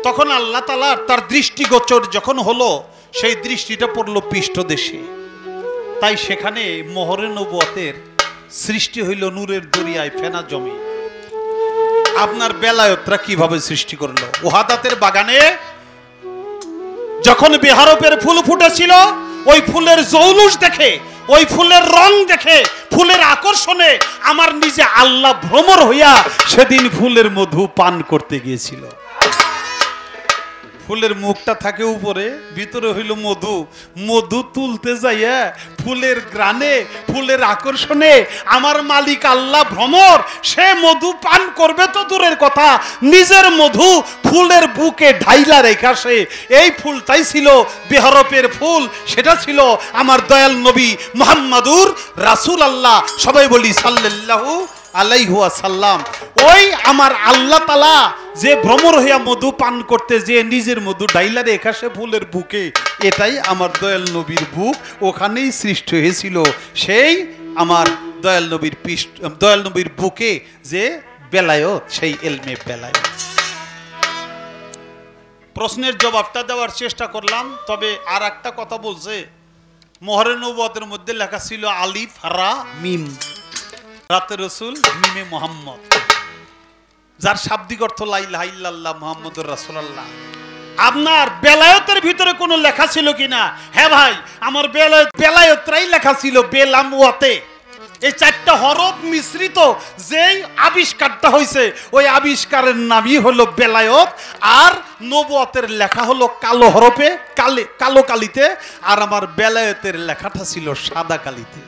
তখন আল্লাহ তাআলার তার দৃষ্টিগোচর যখন হলো, সেই দৃষ্টিটা পড়লো পৃষ্ঠদেশে। তাই সেখানে মোহরে নবুয়তের সৃষ্টি হইল নূরের দরিয়ায় ফেনা জমি। আপনার বেলায়েতরা কিভাবে সৃষ্টি করলো? ওহাদাতের বাগানে যখন বেহারপের ফুল ফুটেছিল, ওই ফুলের জৌলুস দেখে, ওই ফুলের রং দেখে, ফুলের আকর্ষণে আমার নিজে আল্লাহ ভ্রমর হইয়া সেদিন ফুলের মধু পান করতে গিয়েছিল। ফুলের মুখটা থাকে উপরে, ভিতরে হইল মধু। মধু তুলতে যাইয়া ফুলের গ্রানে, ফুলের আকর্ষণে আমার মালিক আল্লাহ ভ্রমর, সে মধু পান করবে তো দূরের কথা, নিজের মধু ফুলের বুকে ঢাইলা রেখা সে। এই ফুলটাই ছিল বেহরপের ফুল, সেটা ছিল আমার দয়াল নবী মুহাম্মাদুর রাসূলুল্লাহ। সবাই বলি সাল্লাল্লাহু আলাইহি ওয়াসাল্লাম। ওই আমার আল্লাহ তাআলা যে ভ্রমর হইয়া মধু পান করতে যে নিজের মধু ডাইলা রেখা সে ফুলের বুকে, এটাই আমার দয়াল নবীর বুক, ওখানেই সৃষ্টি হয়েছিল সেই আমার দয়াল নবীর দয়াল নবীর বুকে যে বেলায়েত, সেই ইলমে বেলায়েত। প্রশ্নের জবাবটা দেওয়ার চেষ্টা করলাম, তবে আর একটা কথা বলছে, মোহরে নবুয়তের মধ্যে লেখা ছিল আলিফ রা মিম, রাতে রসুল মিমে মোহাম্মদ, যার শাব্দিক অর্থ লা ইলাহা ইল্লাল্লাহ মুহাম্মাদুর রাসূলুল্লাহ। আপনার বেলায়েতের ভিতরে কোনো লেখা ছিল কিনা? হ্যাঁ ভাই, আমার বেলায়েতরাই লেখা ছিল বেলাম ওয়াতে। এই চারটা হরফ মিশ্রিত যেই আবিষ্কারটা হয়েছে, ওই আবিষ্কারের নামই হলো বেলায়েত। আর নবুয়তের লেখা হলো কালো হরফে, কালো কালিতে, আর আমার বেলায়েতের লেখাটা ছিল সাদা কালিতে।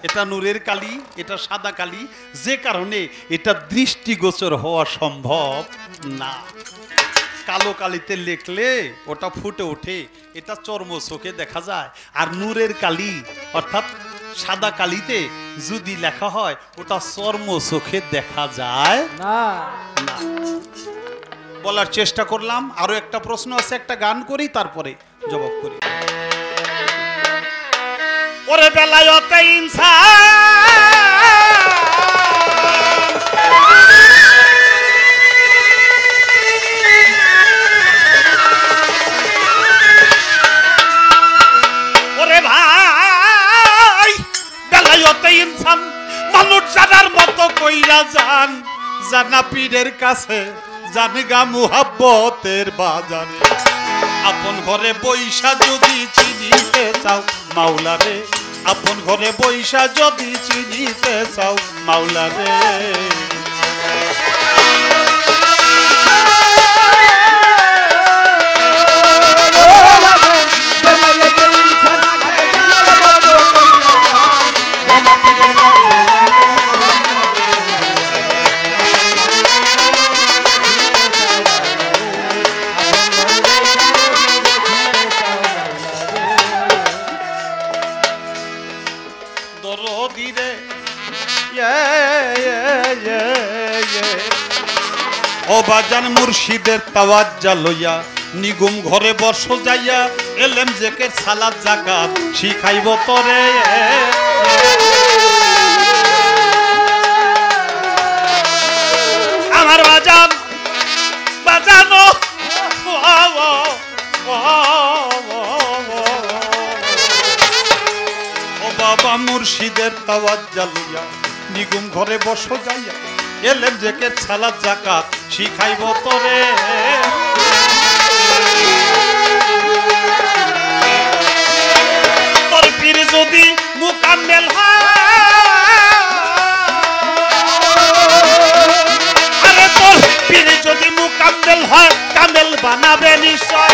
এটা নূরের কালি, এটা সাদা কালি, যে কারণে এটা দৃষ্টিগোচর হওয়া সম্ভব না। কালো কালিতে লেখলে ওটা ফুটে ওঠে, এটা চর্ম চোখে দেখা যায়। আর নূরের কালি অর্থাৎ সাদা কালিতে যদি লেখা হয়, ওটা চর্ম চোখে দেখা যায় না। বলার চেষ্টা করলাম। আরো একটা প্রশ্ন আছে, একটা গান করি তারপরে জবাব করি। ওরে বেলায়েতে ইনসান, ওরে ভাই বেলায়েতে ইনসান, মানুষ জানার মতো কইরা যান, জানা পীরের কাছে জানগা মুহাব্বতের বাজারে। আপন ঘরে বৈশা যদি চিনিতে চাও মাওলারে, আপন ঘরে বৈশা যদি চিনিতে চাও মাওলারে। ও বাজান মুর্শিদের তাওয়াজ্জা লইয়া নিগুম ঘরে বর্ষ যাইয়া, এলেম জেকের সালাত যাকাত শিখাইব তরে। আমার বাজান বাজানো ও বাবা মুর্শিদের তাওয়াজ্জা লইয়া নিগুম ঘরে বর্ষ যাইয়া, এলেম জেকের সালাত যাকাত শিখাইব তরে। মুকাম্মেল হয় কামেল বানাবে নিশ্চয়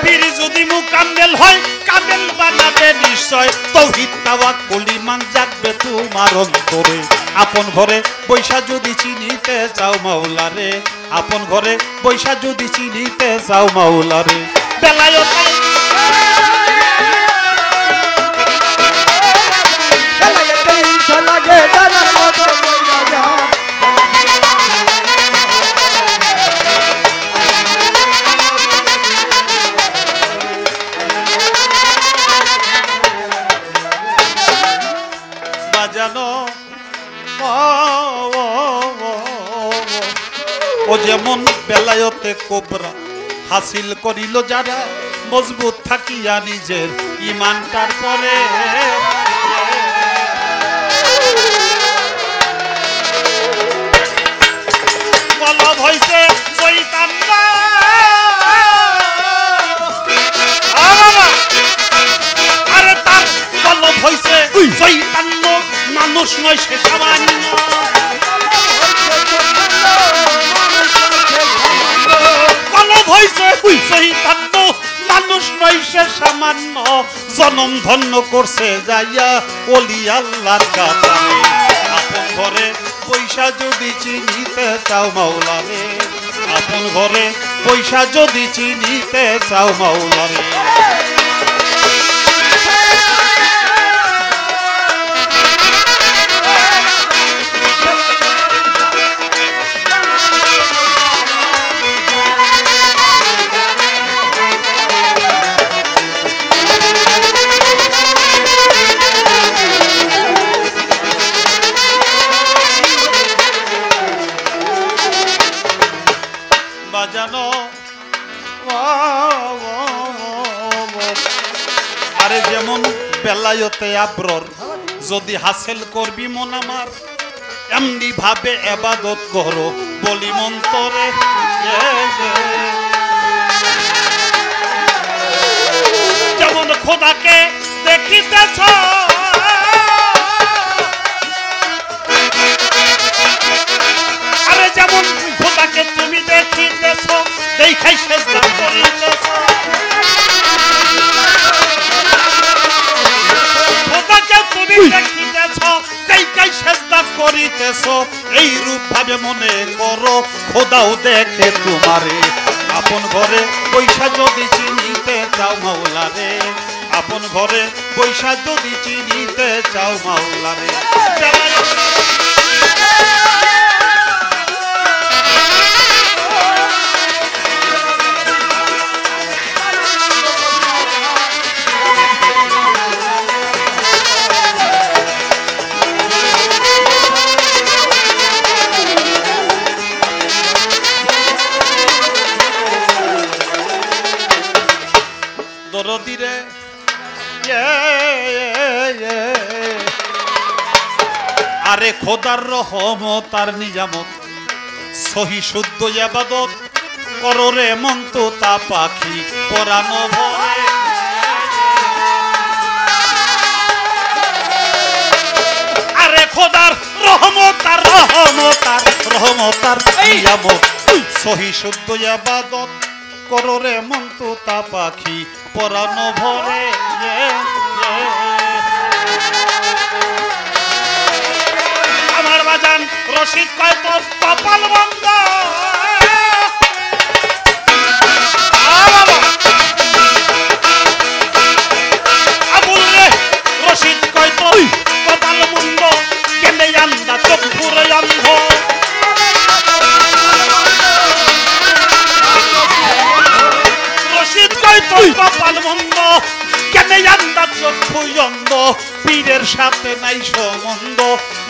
পীর যদি মুকাম্মেল হয় কামেল বানাবে নিশ্চয় তাওহীদ তাওয়াক্কুল ঈমান জাগবে তোমার অন্তরে আপন ঘরে বৈশা যদি চিনিতে চাও মাওলারে আপন ঘরে বৈশা যদি চিনিতে চাও মাওলারে বেলায়েত লাগে জানার মতো বইলা যা বাজানো ও যেমন বেলায়তে কোবরা হাসিল করিল যারা মজবুত থাকিয়া নিজের ঈমানটার পরে কলব হইছে চৈতন্য আরে তার কলব হইছে চৈতন্য মানুষ নয় সে সামান্য কলব হইছে চৈতন্য মানুষ নয় সে সামান্য জনম ধন্য করছে যাইয়া ওলি আল্লাহর কাতারে আপন ঘরে পয়সা যদি চিনিতে চাও মাওলারে আপন ঘরে পয়সা যদি চিনিতে চাও মাওলারে বাজানো আরে যেমন বেলায়তে আব্রর যদি হাসিল করবি মন আমার এমনি ভাবে ইবাদত করো বলি মন্তরে যেমন খোদাকে দেখিতেছ আরে যেমন খোদাকে তুমি দেখিতেছ দেখাই সেজদা করিতেছ খোদাকে তুমি দেখিতেছ দেখাই সেজদা করিতেছ এই রূপ ভাবে মনে করো খোদাও দেখে তোমারে আপন ঘরে বৈশা যদি চিনিতে চাও মাওলারে আপন ঘরে বৈশা যদি চিনিতে চাও মাওলারে দরদিরে আরে খোদার রহমত আর নিজামত সহি শুদ্ধ ইবাদত করো রে মন তো তা পাখি পরানো ভরে আরে খোদার রহমত আর নিজামত সহি শুদ্ধ ইবাদত করো রে মন তো তা পাখি পরানো ভরে আমার বাজান রশিদ কয় তোর কপাল বন্ধ আবুল রে রশিদ কয় তোর কপাল বন্ধ কেনে আন্দা চোখ পুরো অন্ধ রশিদ কয় তোর কপাল বন্ধ কেনে আন্দা চক্ষু অন্ধ পীরের সাথে নাই সম্বন্ধ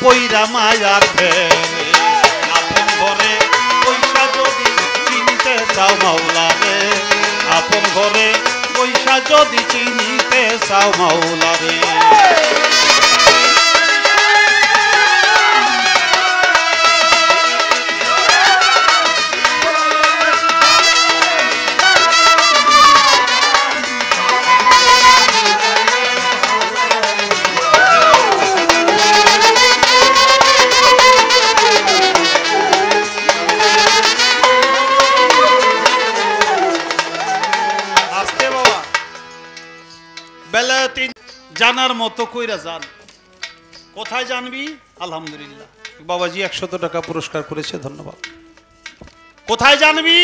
পইরা মায়ার ফেলে আপন ঘরে পয়সা যদি চিনিতে চাও মাওলারে আপন ঘরে পয়সা যদি চিনিতে চাও মাওলারে জানার মতো কইরা যান। কোথায় জানবি? আলহামদুলিল্লাহ, বাবাজি 100 টাকা পুরস্কার করেছে, ধন্যবাদ। কোথায় জানবি?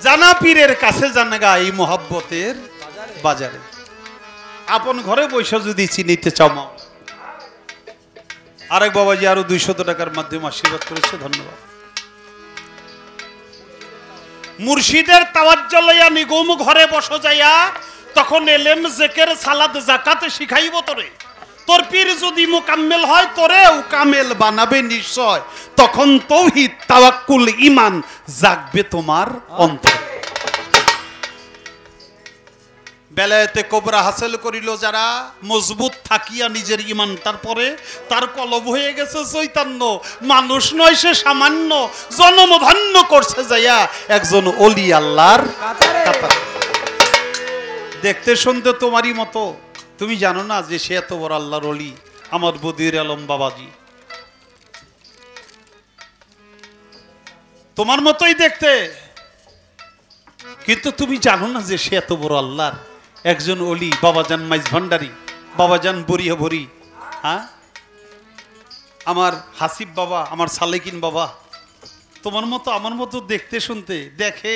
জানা পীরের কাছে জানগা, এই মোহাব্বতের বাজারে। আপন ঘরে বৈশা যদি চিনিতে চাও মা। আরেক বাবাজি আরো 200 টাকার মাধ্যমে আশীর্বাদ করেছে, ধন্যবাদ। মুর্শিদের তাওয়াজ্জুহ লইয়া নিগুম ঘরে বসো যাইয়া, তখন এলেম জেকের সালাদ জাকাত শিখাইব তোরে। তোর পীর যদি মুকাম্মেল হয় তোরেও কামেল বানাবে নিশ্চয়। তখন তৌহিদ তাওয়াক্কুল ঈমান জাগবে তোমার অন্তরে। বেলায়েতে কোবরা হাসিল করিল যারা, মজবুত থাকিয়া নিজের ঈমানটার পরে, তার কলব হয়ে গেছে চৈতন্য। মানুষ নয় সে সামান্য, জন্ম ধন্য করছে যাইয়া একজন ওলি আল্লাহর কাতারে। দেখতে শুনতে তোমারই মতো, তুমি জানো না যে সে এত বড় আল্লাহর ওলি, আমার বদির আলম বাবাজি। তোমার মতোই দেখতে, কিন্তু তুমি জানো না যে সে এত বড় আল্লাহর একজন ওলি। বাবাজান মাইজ ভান্ডারী, বাবাজান বরিয়া ভরি, হ্যাঁ, আমার হাসিব বাবা, আমার সালেকিন বাবা, তোমার মতো আমার মতো দেখতে শুনতে, দেখে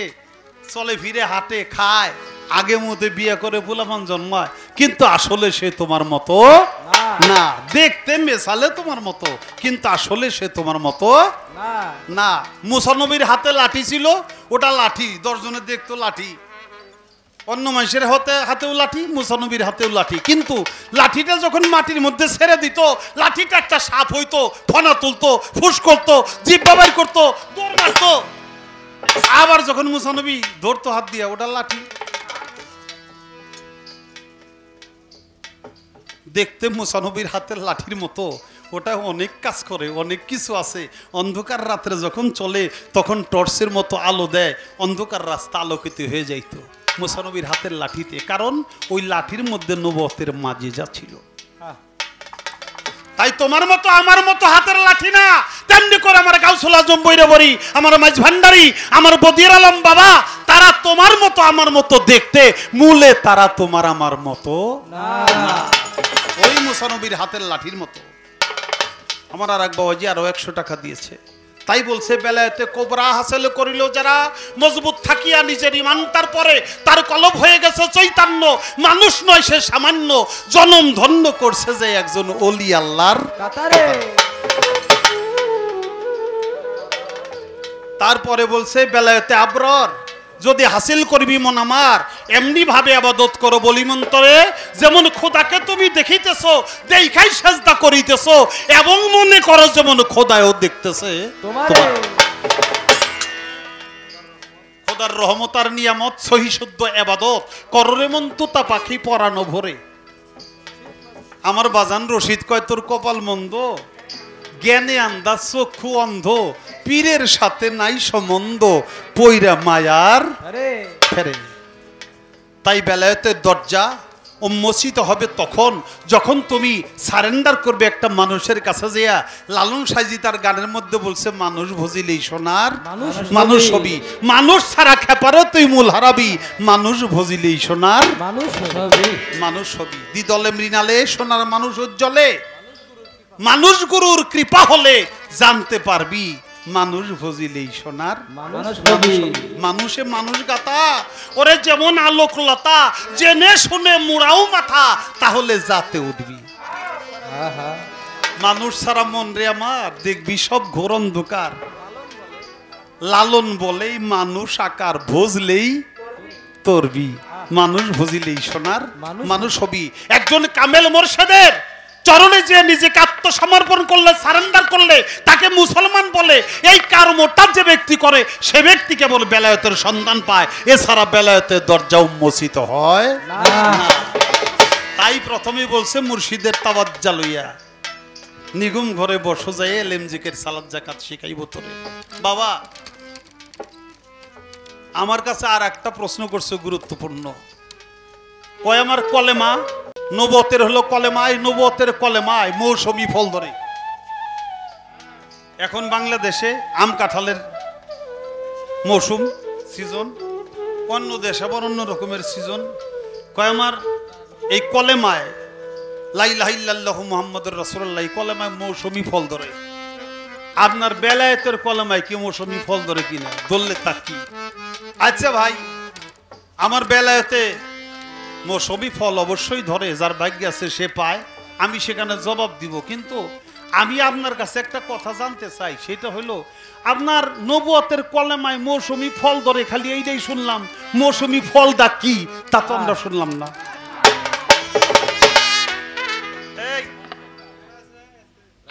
চলে ফিরে হাঁটে খায়, আগে মধ্যে বিয়ে করে পোলাপান জন্মায়, কিন্তু আসলে সে তোমার মতো না। দেখতে মেশালে তোমার মতো, কিন্তু আসলে সে তোমার মতো না। মুসা নবীর হাতে লাঠি ছিল, ওটা লাঠি, 10 জনে দেখতো লাঠি। অন্য মানুষের হাতেও লাঠি, মুসা নবীর হাতেও লাঠি, কিন্তু লাঠিটা যখন মাটির মধ্যে ছেড়ে দিত, লাঠিটা একটা সাপ হইতো, ফনা তুলতো, ফুস করতো, জিহ্বা বাইর করতো, দৌড় মারতো। আবার যখন মুসা নবী ধরতো হাত দিয়া, ওটা লাঠি। দেখতে মুসা নবীর হাতের লাঠির মতো, ওটা অনেক কাজ করে, অনেক কিছু আছে। অন্ধকার রাত্রে যখন চলে, তখন টর্চের মতো আলো দেয়, অন্ধকার রাস্তা আলোকিত হয়ে যাইতো মুসা নবীর হাতের লাঠিতে, কারণ ওই লাঠির মধ্যে নবুয়তের মাজেজা ছিল। তাই তোমার মতো আমার মতো হাতের লাঠি না, তেমনি করে আমার গাউসুল আজম বৈরাবরী, আমার মাইজ ভান্ডারী, আমার বদির আলম বাবা, তারা তোমার মতো আমার মতো দেখতে, মূলে তারা তোমার আমার মতো না। ওই মুসা নবীর হাতের লাঠির মতো। আমার আর এক বাবাজি আরো 100 টাকা দিয়েছে। তাই বলছে বেলায়েতে কোবরা হাসিল করিল যারা, মজবুত থাকিয়া নিজের ঈমানটার পরে, তার কলব হয়ে গেছে চৈতন্য। মানুষ নয় সে সামান্য, জনম ধন্য করছে যে একজন ওলি আল্লাহর কাতারে। তারপরে বলছে বেলায়েতে আবরার, যদি হাসিল করবি মন আমার, এমনি ভাবে ইবাদত করো বলি মন্তরে, যেমন খোদাকে তুমি দেখিতেছো, দেখাই সাজদা করিতেছো, এবং মনে করো যেমন খোদাও দেখতেছে তোমারে। খোদার রহমত আর নিয়ামত সহি শুদ্ধ ইবাদত করো রে মন তোতা পাখি পরানো ভরে। আমার বাজান রশিদ কয় তোর কপাল মন্দ, জ্ঞানে আন্দাজ চক্ষু অন্ধ, পীরের সাথে নাই সম্বন্ধ, পইরা মায়ার ফেরে। তাই বেলায়েতের দরজা উন্মোচিত হবে তখন যখন তুমি সারেন্ডার করবে একটা মানুষের কাছে। যেয়া লালন সাইজি তার গানের মধ্যে বলছে, মানুষ ভজিলেই সোনার মানুষ হবি, মানুষ ছাড়া খেপারও তুই মূল হারাবি, মানুষ ভজিলেই সোনার মানুষ হবি। দ্বিদলে মৃণালে সোনার মানুষ উজ্জ্বলে, মানুষ গুরুর কৃপা হলে জানতে পারবি, মানুষ ভজিলেই সোনার মানুষে মানুষ গাতা। ওরে যেমন আলোক লতা, জেনে শুনে মুড়াও মাথা, তাহলে যাতে উঠবি। মানুষ ছাড়া মন রে আমার, দেখবি সব ঘোর অন্ধকার। লালন বলেই মানুষ আকার, ভজলেই তরবি, মানুষ ভজিলেই সোনার মানুষ হবি। একজন কামেল মোর্শেদের চরণে যে নিজেকে আত্মসমর্পণ করলে, সারেন্ডার করলে, তাকে মুসলমান বলে। এই কর্মটা যে ব্যক্তি করে, সে ব্যক্তি কেবল বেলায়েতের সন্ধান পায়, এছাড়া বেলায়েতের দরজা উন্মোচিত হয় না। তাই প্রথমেই বলছে মুর্শিদের তাওয়াজ্জুহ লইয়া নিগুম ঘরে বসো যায়, এলেম জিকির সালাত যাকাত শিখাইব তোরে। বাবা আমার কাছে আর একটা প্রশ্ন করছে গুরুত্বপূর্ণ, কয় আমার কলেমা নবুয়তের হলো কলেমায়, নবুয়তের কলেমায় মৌসুমী ফল ধরে। এখন বাংলাদেশে আম কাঁঠালের মৌসুম, সিজন, অন্য দেশে আবার অন্য রকমের সিজন। কয় আমার এই কলেমায় লা ইলাহা ইল্লাল্লাহু মুহাম্মাদুর রাসূলুল্লাহ কলেমায় মৌসুমী ফল ধরে। আপনার বেলায়েতের কলেমায় কি মৌসুমী ফল ধরে কিনা ধরলে তা কি? আচ্ছা ভাই, আমার বেলায়েতে মৌসুমী ফল অবশ্যই ধরে, যার ভাগ্য আছে সে পায়, আমি সেখানে জবাব দিব। কিন্তু আমি আপনার কাছে একটা কথা জানতে চাই, সেটা হলো আপনার নবুয়তের কলেমায় মৌসুমী ফল ধরে, খালি এইটাই শুনলাম, মৌসুমী ফলটা কি তা তো আমরা শুনলাম না।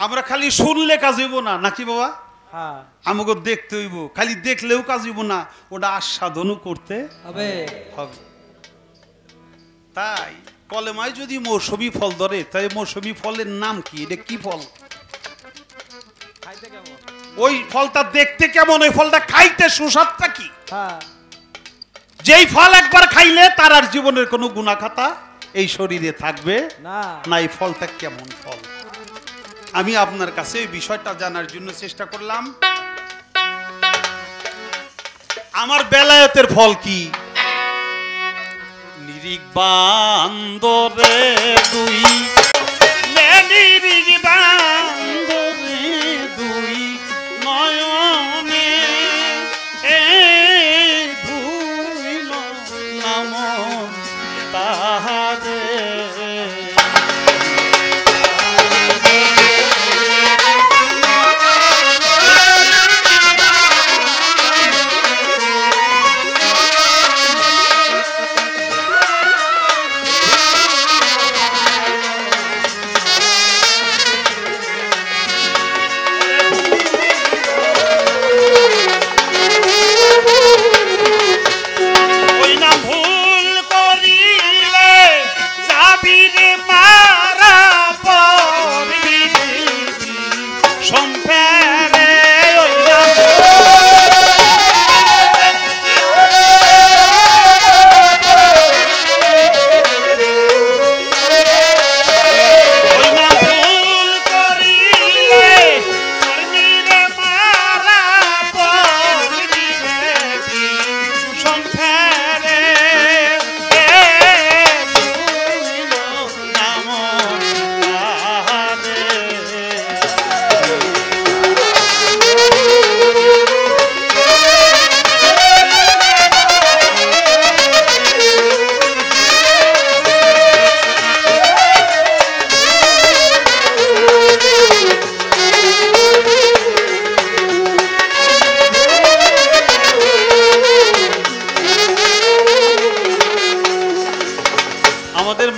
আমরা খালি শুনলে কাজ হইব না নাকি বাবা? হ্যাঁ আমাকে দেখতে হইব, খালি দেখলেও কাজ হইব না, ওটা আস্বাদনও করতে হবে। হবে। তাই কলেমায় যদি মৌসুমী ফল ধরে, তাই মৌসুমী ফলের নাম কি? এটা কি ফল? খাইতে কেমন? ওই ফলটা দেখতে কেমন, ওই ফলটা খাইতে সুস্বাদটা কি? হ্যাঁ যেই ফল একবার খাইলে তার আর জীবনের কোনো গুনাহ খাতা এই শরীরে থাকবে না। না। এই ফলটা কেমন ফল? আমি আপনার কাছে এই বিষয়টা জানার জন্য চেষ্টা করলাম। আমার বেলায়েতের ফল কি? নিরিক বান্দরে দুই, নিরিক বান্দরে দুই নয়নে ভুইল নাম তাহারে।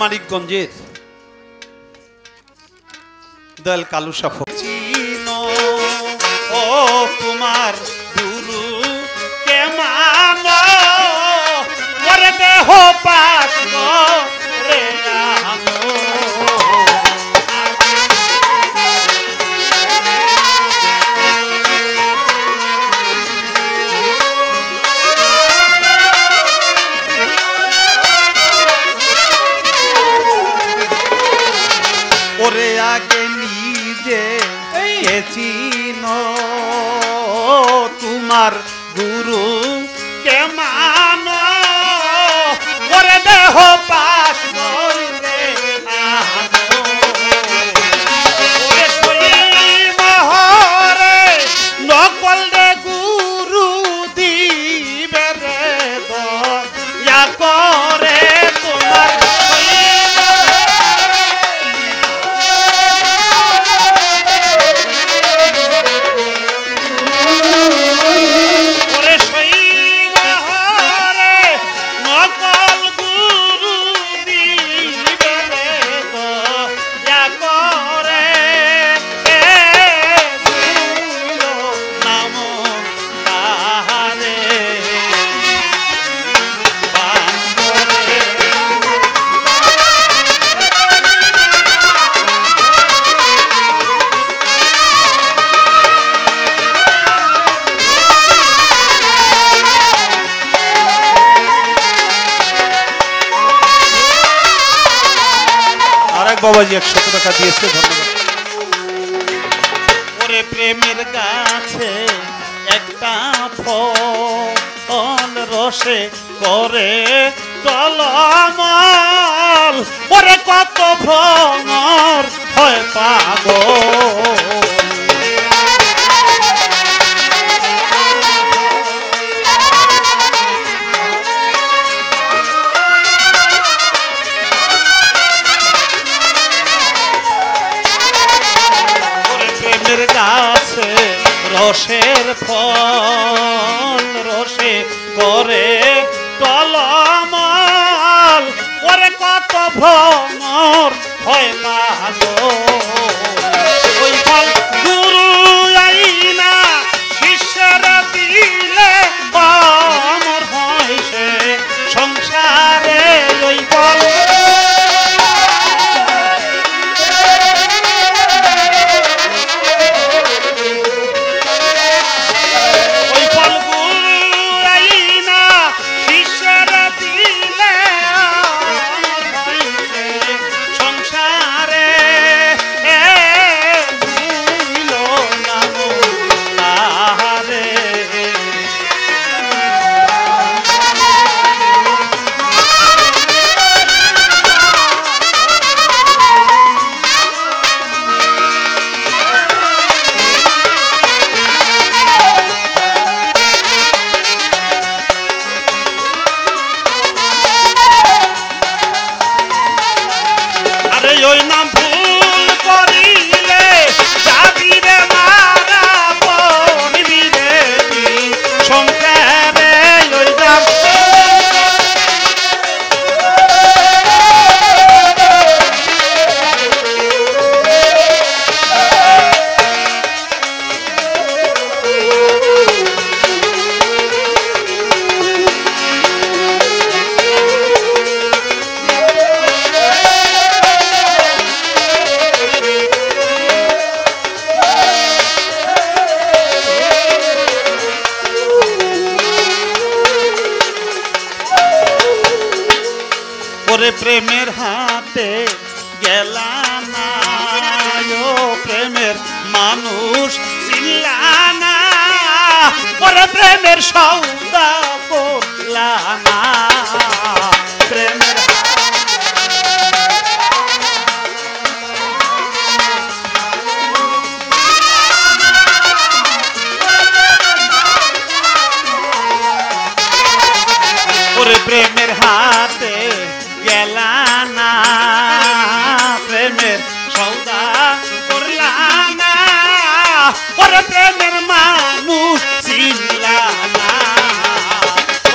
মানিকগঞ্জের দয়াল কালু সাফ ও তোমার গুরু কেমান ওরে দেহ পাশ রে ওরে আগে নিজে চিনো তোমার গুরু কেমান ওরে দেহ পাশ রে মহরে নকল রে গুরু দিবে রে দয়া করে তোমার বাবাজি 100 টাকা দিয়েছে, ধন্যবাদ। ওরে প্রেমের গাছে একটা ফল রসে করে কলম মাতাল ওরে কত ভ্রমর হয় পাগল গাছে রসের ফল রসে করে টলমল ওরে কত ভ্রমর হয় পাগল ওই ফল গুরু আইনা শিষ্যের দিলে অমর হয় সে সংসারে ওই ফল প্রেমের হাতে গেলা না প্রেমের মানুষ চিনলা না ওরে প্রেমের সৌদা করলা না প্রেমের ওরে প্রেমের হাতে গেলা না প্রেমের সৌদা করলা না ওরে প্রেমের মানুষ চিনলা না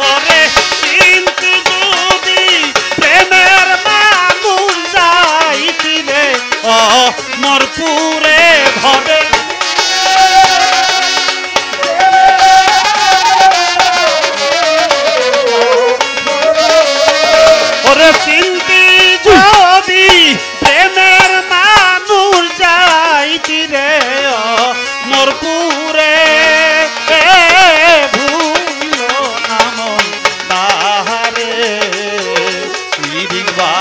ওরে চিনতে যদি প্রেমের মানুষ যাইতি রে ও মরপুরে ঘরে ওরে চিনতে যদি প্রেমের মানুষ যাইতি রে মরপুরে ভুল নামন তাহারে লিভিবা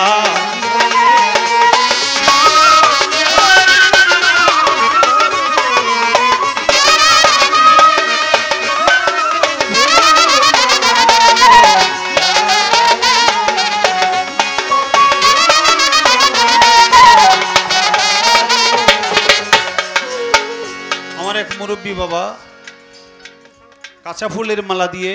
মুরব্বী বাবা কাঁচা ফুলের মালা দিয়ে